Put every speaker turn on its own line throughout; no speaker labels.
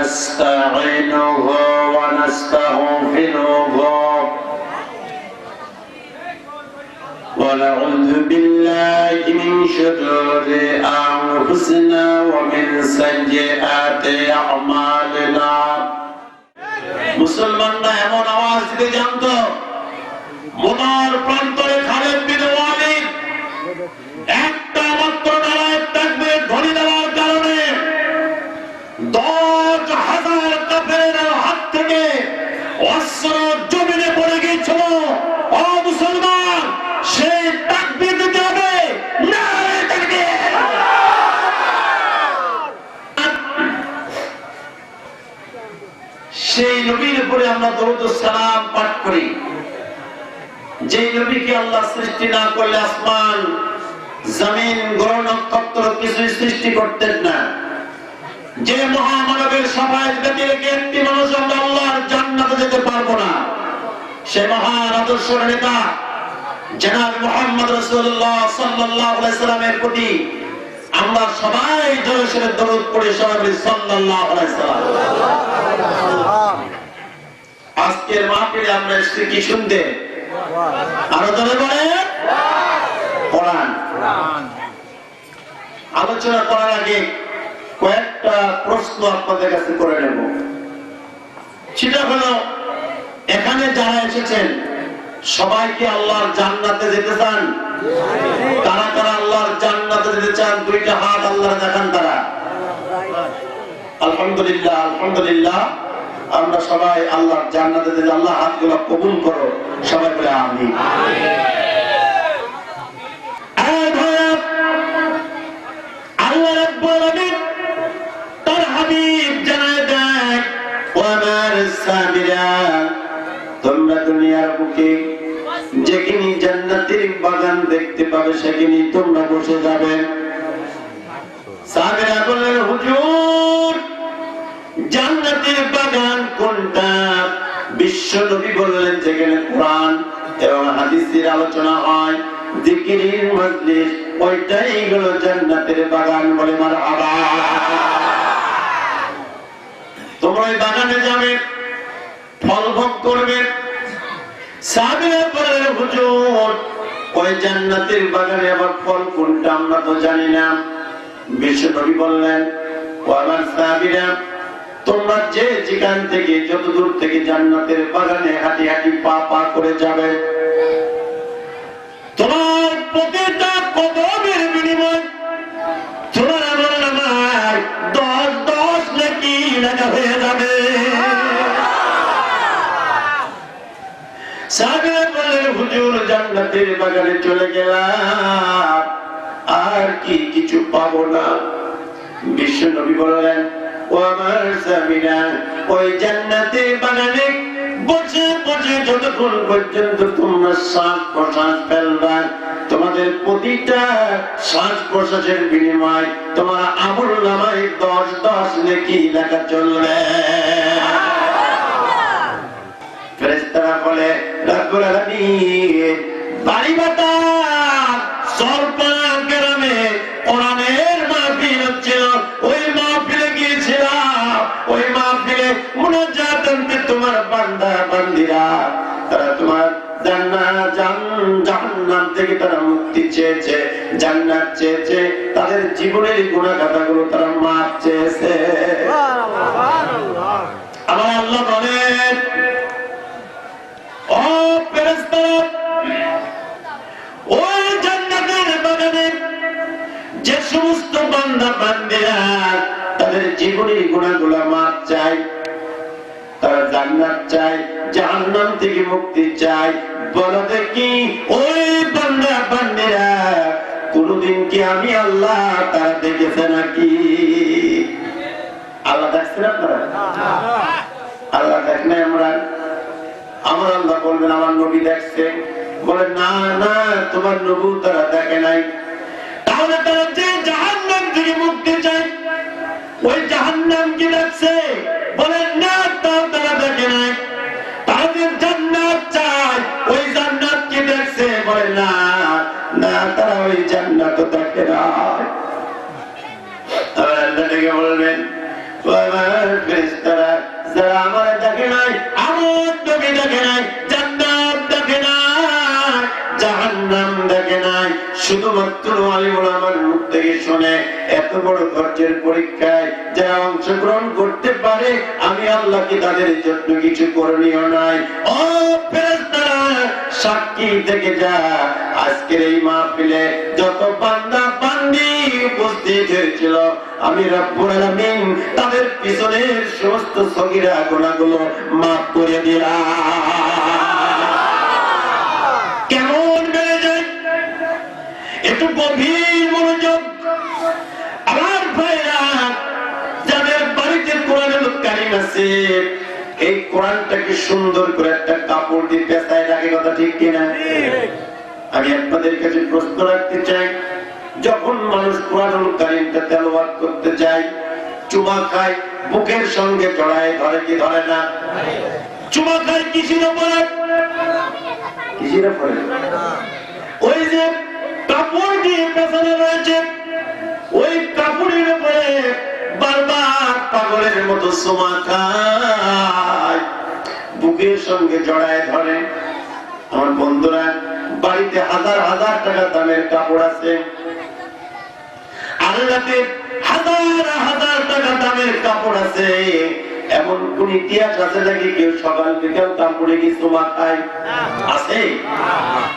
ونستعينه ونستغفره ونعوذ بالله من شرور أنفسنا ومن سيئات أعمالنا মুসলমানরা এমন আওয়াজ দিতে জানতো মনার প্রান্তরে খালেদ বিন ওয়ালিদ একটা মাত্র নারায়ে তাকবীর ধ্বনি দেওয়ার কারণে 10,000 কাফেরের হাত থেকে অস্ত্র জমিনে পড়ে গিয়েছিল। ও মুসলমান, সেই তাকবীর দিতে হবে, নারায়ে তাকবীর। সেই নবীর উপরে আমরা দরুদ ও সালাম পাঠ করি, যে নবীকে আল্লাহ সৃষ্টি না করলে আসমান জমিন গ্রহ নক্ষত্র কিছু সৃষ্টি করতেন না, যে মহামানবের শাফায়াত ব্যতি রেখে একটি মানুষ আমরা আল্লাহর জান্নাতে যেতে পারবো না, সে মহান আদর্শের নেতা জনাব মুহাম্মদ রাসূলুল্লাহ সাল্লাল্লাহু আলাইহি সাল্লামের প্রতি আমরা সবাই জোরে দরুদ পড়ে সবাই বলি সাল্লাল্লাহু আলাইহি সাল্লাম। আজকের মাহফিলে আমরা এসেছি কি শুনতে? আরো জোরে বলেন কোরআন। আলোচনা করার আগে কয়েকটা প্রশ্ন আপনাদের কাছে করে নেব। সেটা হলো, এখানে যারা এসেছেন সবাই কি আল্লাহর জান্নাতে যেতে চান? কারা কারা আল্লাহর জান্নাতে যেতে চান? দুইটা হাত আল্লাহ দেখান তারা। আলহামদুলিল্লাহ, আলহামদুলিল্লাহ। আমরা সবাই আল্লাহর জান্নাতে যেতে, আল্লাহ হাতগুলো কবুল করো, সবাই বলে আমিন। আল্লাহ রাব্বুল আলামিন তার হাবিব জানায় দেয়, ও আমার সাহাবীরা, তোমরা দুনিয়ার বুকে যেখানে জান্নাতের বাগান দেখতে পাবে সেখানে তোমরা বসে যাবে। সাহাবীরা বললেন, হুজুর জান্নাতের বাগান কোনটা? বিশ্ব নবী বললেন, যেখানে কোরআন এবং হাদিসের আলোচনা হয়, জিকিরের মজলিস, ওইটাই হলো জান্নাতের বাগান। বলে মারহাবা। তোমরা ওই বাগানে যাবে, ফল ভোগ করবে। সাহাবীরা বললেন, হুজুর ওই জান্নাতের বাগানে আবার ফল কোনটা? আমরা তো জানি না। বিশ্ব নবী বললেন, ও আমার সাহাবীরা, তোমরা যে যেখান থেকে যত দূর থেকে জান্নাতের বাগানে হাঁটি হাঁটি পা পা করে যাবে, তোমার প্রতিটা কদমের বিনিময় তোমার আমার আমার 10 নেকি লেখা হয়ে যাবে। সাহাবীরা বললেন, হুজুর জান্নাতের বাগানে চলে গেলাম, আর কি কিছু পাবো না? বিশ্ব নবী বললেন, ও আমার সাহাবীরা, ওই জান্নাতের বাগানে বসে বসে যতক্ষণ পর্যন্ত তোমরা শ্বাস প্রশ্বাস ফেলবা, তোমাদের প্রতিটা শ্বাস প্রশ্বাসের বিনিময় তোমার আমল নামায় 10 নেকি লেখা চলবে। ফেরেশতারা বলে, রব্বুল আলামিন, বাড়িবাটা সরপাড়া গ্রামে কোরআনের মাহফিল হচ্ছিল, ওই মাহফিলে গিয়েছিলাম। ওই মাহফিলে মুনাজাত করতে তোমার বান্দা বান্দিরা, তারা তোমার জাহান্নাম থেকে তারা মুক্তি চেয়েছে, জান্নাত চেয়েছে, তাদের জীবনের গুনাহ খাতাগুলো তারা মাফ চেয়েছে। আমার আল্লাহ বলেন, ও ফেরেশতারা, ওই জান্নাতের বাগানে যে সমস্ত বান্দা বান্দিরা তাদের জীবনের গুনাহগুলো মাফ চায়, তারা জান্নাত চায়, জাহান্নাম থেকে মুক্তি চায়, বলো দেখি ওই বান্দা বান্দিরা কোনদিন কি আমি আল্লাহ তারা দেখেছে নাকি? আল্লাহ দেখছেন আপনারা? আল্লাহ দেখ নাই আমরা? আমার আল্লাহ বলবেন আমার নবী দেখছে? বলে না না, তোমার নবী তারা দেখে নাই। তাহলে তারা যে জাহান্নাম থেকে মুক্তি চায়, ওই জাহান্নাম কি দেখছে? বলে না, তাও তারা দেখে নাই। তাদের জান্নাত চায়, ওই জান্নাত কি দেখছে? বলে না না, তারা ওই জান্নাত দেখে না। আল্লাহ ডেকে বলবেন, ফেরেশতারা যারা আমার দেখে নাই, আমার নবী দেখে নাই, জান্নাত দেখে নাই, জাহান্নাম দেখে নাই, শুধুমাত্র আলিমুল আমার মুখ থেকে শুনে এত বড় ধৈর্যের পরীক্ষায় যারা অংশগ্রহণ করতে পারে, আমি আল্লাহ কি তাদের জন্য কিছু করণীয় নাই? ও ফেরেশতারা সাক্ষী থেকে যা, আজকের এই মাহফিলে যত বান্দা বান্দি উপস্থিত হয়েছিল, আমি রব্বুল আলামিন তাদের পিছনের সমস্ত সগীরা গুনাহগুলো মাফ করে দিলাম। কেমন বেড়ে যায় একটু গভীর মনোযোগ। আমার ভাইরা, যাদের বাড়িতে কোরআনুল কারীম আছে, এই কোরআনটাকে সুন্দর করে একটা কাপড় দিয়ে পেঁচায় রাখে, কথা ঠিক কিনা? আমি আপনাদের কাছে প্রশ্ন রাখতে চাই, যখন মানুষ কোরআনুল কারীমটা তেলাওয়াত করতে যায়, চুমা খায়, বুকের সঙ্গে জড়ায় ধরে কি ধরে না? চুমা খায় কিসের উপরে? কিসের উপরে? ওই যে কাপড় দিয়ে পেছানো রয়েছে, ওই কাপড়ের উপরে বারবার পাগলের মতো চুমা খায়, বুকের সঙ্গে জড়ায় ধরে। আমার বন্ধুরা, বাড়িতে হাজার হাজার টাকা দামের কাপড় আছে, আল্লাহতে হাজার হাজার টাকা দামের কাপড় আছে, এমন কোন ইতিহাস আছে নাকি কেউ সকাল বিকাল কাপড়ে কি চুমা খায়? আছে?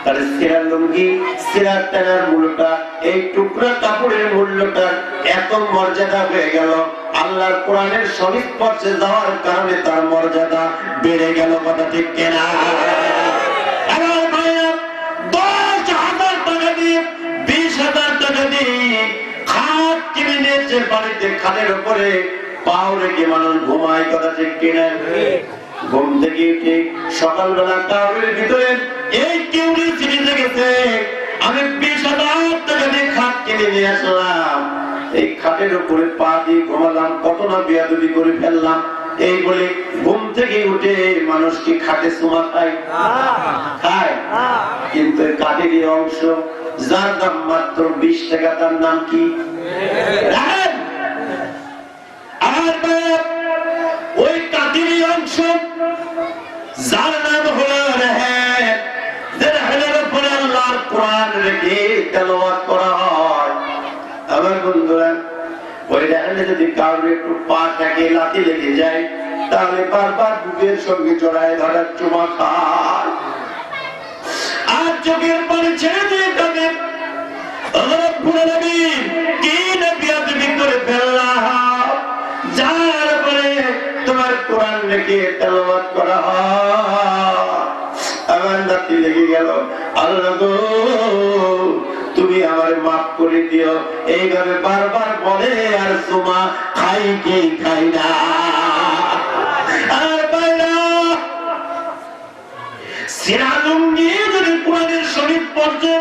তাহলে সিরার লুঙ্গি, সিরার টানার মূল্যটা, এই টুকরা কাপড়ের মূল্যটা এত মর্যাদা হয়ে গেল, আল্লাহর কোরআনের সংস্পর্শে যাওয়ার কারণে তার মর্যাদা বেড়ে গেল, কথা ঠিক কিনা? 10,000 টাকা দিয়ে, 20,000 টাকা দিয়ে খাট কিনে নিয়েছে, বাড়িতে খাটের উপরে পাও রেখে মানুষ ঘুমায়, কথা ঠিক কিনা? ঘুম থেকে উঠে সকালবেলা কাপড়ের ভিতরে এই কেউরি চিনিতে গেছে, আমি 20,000 টাকা দিয়ে খাট কিনে নিয়ে আসলাম, এই খাটের উপরে পা দিয়ে ঘুমালাম, কত না বেয়াদবি করে ফেললাম, এই বলে ঘুম থেকে উঠে মানুষ কি খাটে চুমা খায়? খায়। কিন্তু কাঠেরই অংশ যার দাম মাত্র 20 টাকা, তার নাম কি? ওই কাঠেরই অংশ যার নাম হলো রেহেন, যে রেহেনের উপরে আল্লাহর কোরআন রেখে তেলাওয়াত করা হয়। আমার বন্ধুরা, ওই রেহেনে যদি কারোর একটু পা থেকে লাথি লেগে যায়, তাহলে বারবার বুকের সঙ্গে জড়ায় ধরার চুমা খায়, আর চোখের পানি ছেড়ে দিয়ে থাকে, কি না বিয়াদবি করে ফেললাম, যার পরে তোমার কোরআন রেখে তেলাওয়াত করা হয়। আমার লাথি লেগে গেল, আল্লাহ গো তুমি আমার মাফ করে দিও, এইভাবে বারবার বলে আর চুমা খাই কি খাই না। আর বাইরা, সিরা লুঙ্গি যদি কোরআনের শরীফ পড়ছে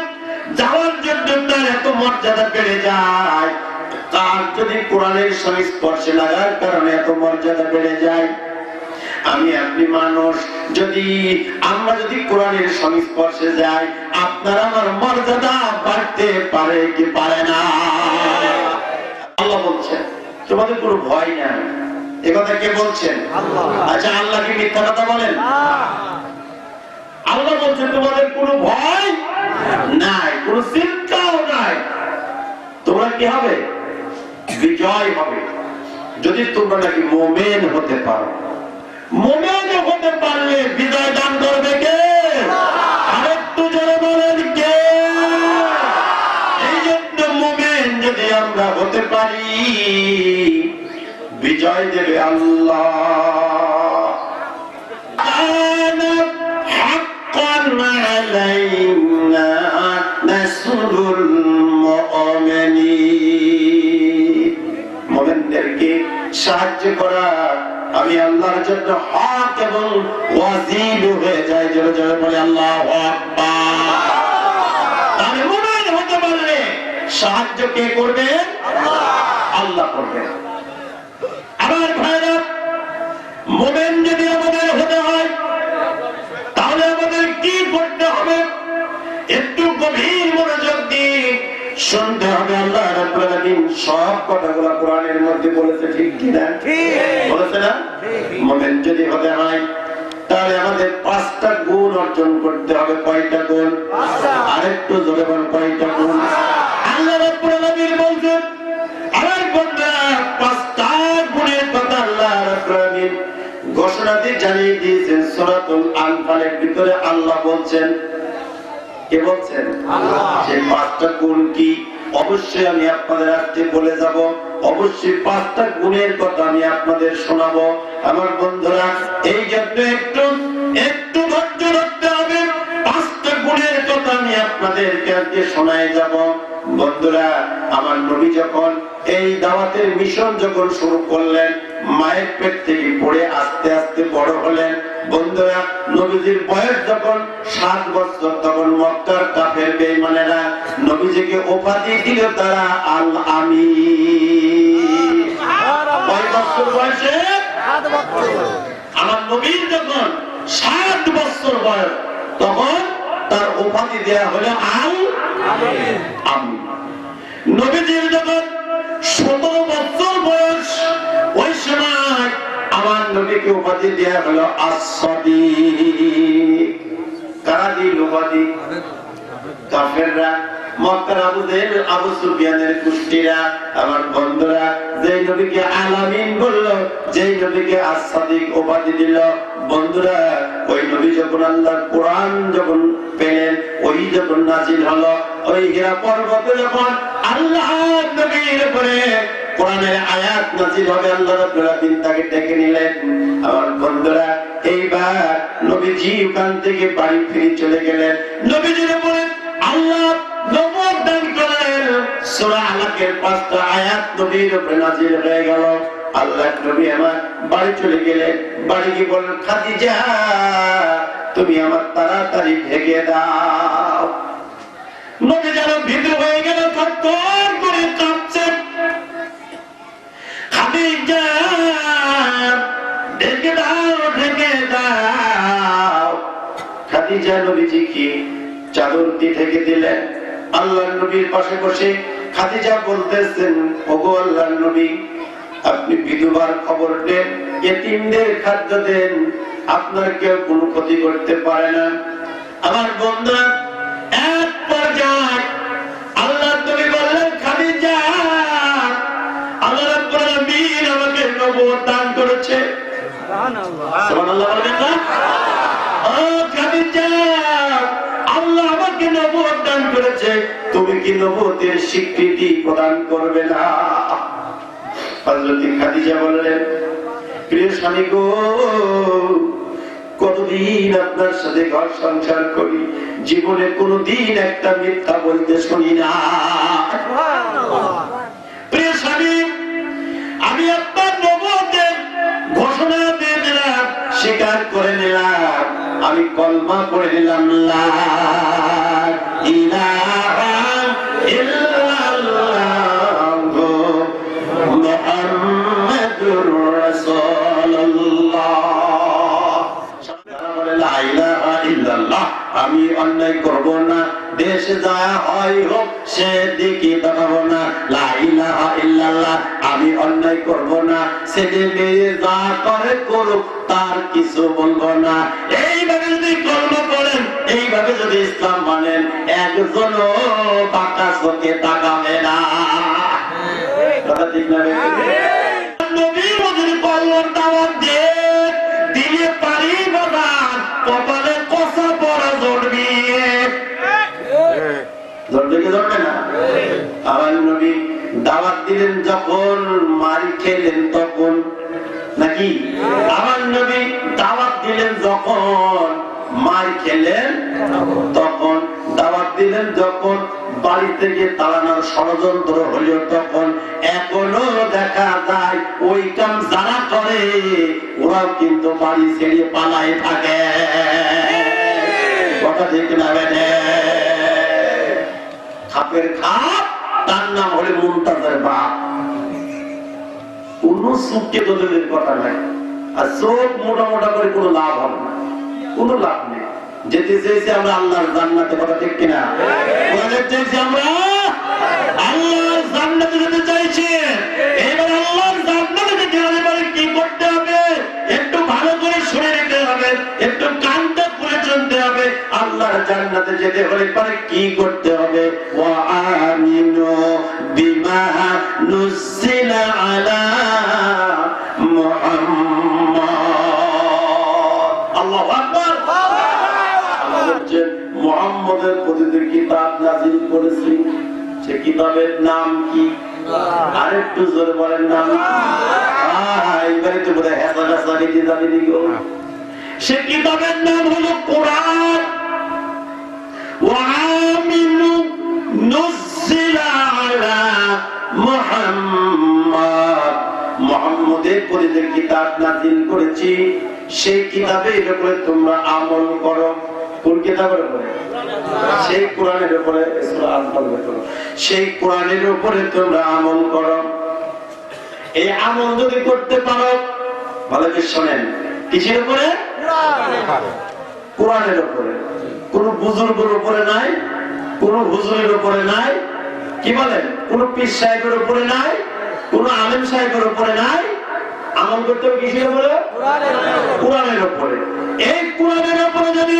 যাওয়ার জন্য তার এত মর্যাদা বেড়ে যায়, তার যদি কোরআনের সংস্পর্শে লাগার কারণে এত মর্যাদা বেড়ে যায়, আমি আপনি মানুষ, যদি আমরা যদি কোরআনের সংস্পর্শে যাই, আপনার আমার মর্যাদা বাড়তে পারে কি পারে না? আল্লাহ বলছেন তোমাদের কোনো ভয় নাই, এ কথা কে বলছেন? আচ্ছা, আল্লাহ কি মিথ্যা কথা বলেন? আল্লাহ বলছেন তোমাদের কোনো ভয় নাই, কোনো চিন্তাও নাই, তোমরা কি হবে? বিজয় হবে, যদি তোমরা নাকি মুমিন হতে পারো। মুমিন হতে পারলে বিজয় দান করবে কে? আরেকটু জোরে বলেন কে? এই জন্য মুমিন যদি আমরা হতে পারি, বিজয় দেবে আল্লাহ। হাক্কান আলাইনা নাসরুল মুমিনিন, মুমিনদেরকে সাহায্য করা আমি আল্লাহর জন্য হক এবং ওয়াজিব হয়ে যায়। জোরে জোরে বলে আল্লাহু আকবার। আমি মুমিন হতে পারলে সাহায্য কে করবে? আল্লাহ করবে। আমার ভাইরা, মুমিন যদি আমাদের হতে হয় তাহলে আমাদের কি করতে হবে? একটু গভীর মনোযোগ দিয়ে শুনতে হবে। আল্লাহ রাব্বুল আলামিন সব কথাগুলো কোরআনের মধ্যে বলেছে, ঠিক কিনা? বলেছে না? মুমিন যদি হতে হয় তাহলে আমাদের 5টা গুণ অর্জন করতে হবে। কয়টা গুণ? আরেকটু জোরে বল, কয়টা গুণ? আল্লাহ রাব্বুল আলামিন বলছেন, আমার বান্দা 5টা গুণের কথা আল্লাহ রাব্বুল আলামিন ঘোষণা দিয়ে জানিয়ে দিয়েছেন। সূরাতুল আনফালের ভিতরে আল্লাহ বলছেন, কে বলছেন? আল্লাহ। সেই 5টা গুণ কি অবশ্যই আমি আপনাদের আজকে বলে যাব। অবশ্যই 5টা গুণের কথা আমি আপনাদের শোনাবো। আমার বন্ধুরা, এই জন্য একটু ধৈর্য রাখতে হবে। 5টা গুণের কথা আমি আপনাদেরকে আজকে শোনায় যাব। বন্ধুরা, আমার নবী যখন এই দাওয়াতের মিশন যখন শুরু করলেন, মায়ের পেট থেকে পড়ে আস্তে আস্তে বড় হলেন। বন্ধুরা, নবীজির বয়স যখন 7 বছর, তখন মক্কার কাফের বেঈমানেরা নবীজিকে উপাধি দিল তারা আল আমিন। কয় বছর বয়সে? 7 বছর। আমার নবীর যখন 7 বছর বয়স, তখন তার উপাধি দেয়া হলো আল আমিন। নবীজির যখন 17 বছর বয়স, ওই সময় আমার নবীকে উপাধি দেয়া হলো as-সাদিক। কারা দিল উপাধি? কাফেররা, মক্কার আবু জেহেল, আবু সুফিয়ানের কুষ্টিরা। আমার বন্ধুরা, যেই নবীকে আল আমিন বলল, যেই নবীকে as-সাদিক উপাধি দিল, বন্ধুরা, ওই নবী যখন আল্লাহর কোরআন যখন পেলেন, ওই যখন নাজিল হলো, ওই হিরা পর্বতে যখন আল্লাহ নবীর উপরে কোরআনের আয়াত নাজিল হবে, আল্লাহ রাব্বুল আলামিন তাকে ডেকে নিলেন। আমার বন্ধুরা, এইবার নবীজি ওখান থেকে বাড়ি ফিরে চলে গেলেন। নবীজির উপরে আল্লাহ নবুয়ত দান করলেন। সূরা আলাকের 5টা আয়াত নবীর উপরে নাজিল হয়ে গেল। আল্লাহ নবী আমার বাড়ি চলে গেলেন। বাড়ি গিয়ে বললেন, খাদিজা, তুমি আমার তাড়াতাড়ি ঢেকে দাও। নবী যেন ভীতু হয়ে গেল, থরথর করে কাঁপছে। খাদিজা, ঢেকে দাও, ঢেকে দাও। খাদিজা নবীজিকে চাদর দিয়ে ঢেকে দিলেন। আল্লাহর নবীর পাশে বসে খাদিজা বলতেছেন, ওগো আল্লাহর নবী, আপনি বিধবার খবর দেন, এতিমদের খাদ্য দেন, আপনার কেউ কোনো ক্ষতি করতে পারে না। আমার বন্ধুরা, এক পর্যায়ে আল্লাহর নবী বললেন, খাদিজা, আল্লাহ রাব্বুল আলামিন আমাকে নবুয়ত দান করেছে। সুবহানাল্লাহ বলবেন না? ও খাদিজা, আল্লাহ আমাকে নবুয়ত দান করেছে, তুমি কি নবুয়তের স্বীকৃতি প্রদান করবে না? হযরত খাদিজা বললেন, প্রিয় স্বামী গো, কতদিন আপনার সাথে ঘর সংসার করি, জীবনে কোনদিন একটা মিথ্যা বলতে শুনি না। প্রিয় স্বামী, আমি আপনার নবুয়তের ঘোষণা দিয়ে দিলাম, স্বীকার করে নিলাম, আমি কলমা পড়ে দিলাম, লা ইলাহা ইল্লাল্লাহু মুহাম্মাদুর রাসূলুল্লাহ। লা ইলাহা ইল্লাল্লাহ, আমি অন্যায় করব না, দেশে যা হয় হোক সে দিকে তাকাবো না। লা ইলাহা ইল্লাল্লাহ, আমি অন্যায় করব না, ছেলে মেয়ে যা করে করুক, তার কিছু বলবো না। এইভাবে যদি কলমা পড়েন, এইভাবে যদি ইসলাম মানেন, একজনও বাঁকা চোখে তাকাবে না। কথা ঠিক না? নবী যদি কলমার দাওয়াত দিয়ে দিলে পারি বাবা, কপালে কষা পড়া জড়বি, জড়বে কি জড়বে না? আমার নবী দাওয়াত দিলেন যখন, মারি খেলেন তখন, নাকি? আমার নবী দাওয়াত দিলেন যখন, মার খেলেন তখন। দাওয়াত দিলেন যখন, বাড়ি থেকে তাড়ানোর ষড়যন্ত্র হলো তখন। এখনো দেখা যায় ওই কাম যারা করে, ওরাও কিন্তু বাড়ি ছেড়ে পালায় থাকে। কথা ঠিক না? খাপের খাপ, তার নাম হলে মুমতাজের বাপ। কোন চোখকে দলিলের কথা নাই, আর চোখ মোটা মোটা করে কোনো লাভ হবে না, কোনো লাভ নেই। যেতে চেয়েছি আমরা আল্লাহর জান্নাতে, কথা ঠিক কিনা? চেয়েছি আমরা আল্লাহর জান্নাতে যেতে চাইছি। জান্নাতে যেতে হলে পরে কি করতে হবে? ওয়া আমিনু বিমা নুজিলা আলা মুহাম্মদ। আল্লাহু আকবার। আল্লাহ বলেন মুহাম্মদের প্রতি যে কিতাব নাযিল করেছি সে কিতাবের নাম কি? আরেকটু জোরে বলেন নাম কি? এইবারে তো বলে হেসালা দিতে যাবে দিগো। সে কিতাবের নাম হলো কোরআন। ওয়া আমিনু নুজিলা আলা মুহাম্মদ, মুহাম্মদের প্রতি যে কিতাব নাযিল করেছি সেই কিতাবের উপরে তোমরা আমল করো। কোন কিতাবের উপরে? সেই কোরআনের উপরে। সেই কোরআনের উপরে তোমরা আমল করো। এই আমল যদি করতে পারো, ভালো করে শোনেন, কিসের উপরে? কোরআনের উপরে। কোন বুজুর্গের উপরে নাই, কোন হুজুরের উপরে নাই, কি বলেন, কোন পীর সাহেবের উপরে নাই, কোন আলেম সাহেবের উপরে নাই। আমল করতে হবে কিসের উপরে? কোরআনের উপরে। এই কোরআনের উপরে যদি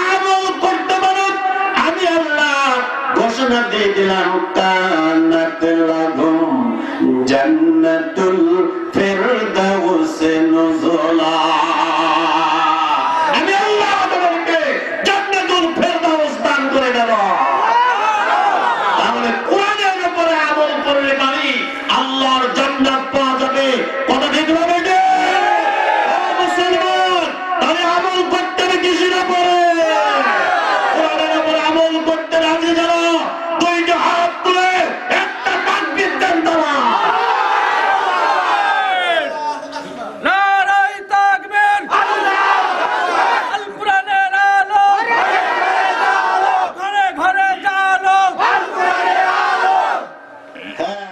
আমল করতে পারো, আমি আল্লাহ ঘোষণা দিয়ে দিলাম, কানাত লাহুম জান্নাতু